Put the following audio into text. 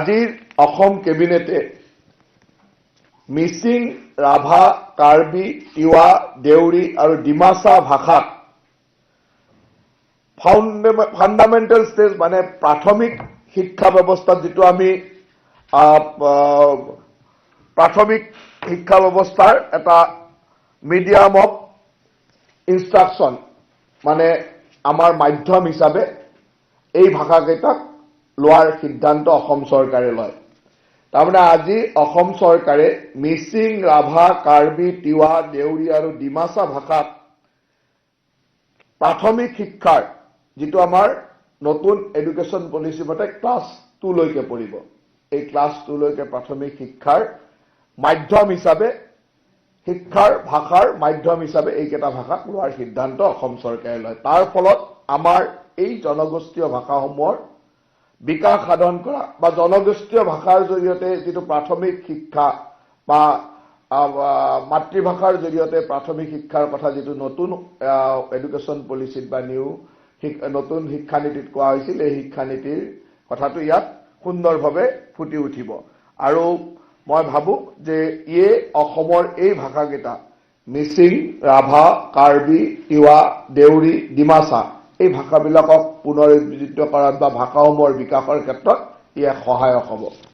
আজিৰ অসম কেবিনেটে মিচিং, ৰাভা, কাৰ্বি, তিৱা, দেউৰী আৰু ডিমাচা ভাষাত ফাণ্ডামেণ্টেল ষ্টেজ মানে প্ৰাথমিক শিক্ষা ব্যৱস্থাত যিটো আমি প্ৰাথমিক শিক্ষা ব্যৱস্থাৰ এটা মিডিয়াম অফ ইনষ্ট্ৰাকশ্যন মানে আমাৰ মাধ্যম হিচাপে এই ভাষাকেইটাক লোৱাৰ সিদ্ধান্ত অসম চৰকাৰে লয়। তাৰমানে আজি অসম চৰকাৰে মিচিং, ৰাভা, কাৰ্বি, তিৱা, দেউৰী আৰু ডিমাচা ভাষাত প্ৰাথমিক শিক্ষাৰ যিটো আমাৰ নতুন এডুকেশ্যন পলিচি মতে ক্লাছ 2 লৈকে পৰিব। এই ক্লাছ 2 লৈকে প্ৰাথমিক শিক্ষাৰ মাধ্যম হিচাপে শিক্ষাৰ ভাষাৰ মাধ্যম হিচাপে এইকেইটা ভাষাক লোৱাৰ সিদ্ধান্ত অসম চৰকাৰে লয়। তাৰ ফলত আমাৰ এই জনগোষ্ঠীয় ভাষাসমূহৰ বিকাশ সাধন কৰা বা জনগোষ্ঠীয় ভাষাৰ জৰিয়তে যিটো প্ৰাথমিক শিক্ষা বা মাতৃভাষাৰ জৰিয়তে প্ৰাথমিক শিক্ষাৰ কথা যিটো নতুন এডুকেশ্যন পলিচিত বা নতুন শিক্ষানীতিত কোৱা হৈছিল, এই শিক্ষানীতিৰ কথাটো ইয়াত সুন্দৰভাৱে ফুটি উঠিব। আৰু মই ভাবো যে ইয়ে অসমৰ এই ভাষাকেইটা মিচিং, ৰাভা, কাৰ্বি, তিৱা, দেউৰী, ডিমাচা এই ভাষাবিলাকক পুনৰুজ্জীৱিত কৰাত বা ভাষাসমূহৰ বিকাশৰ ক্ষেত্ৰত ইয়ে সহায়ক হ'ব।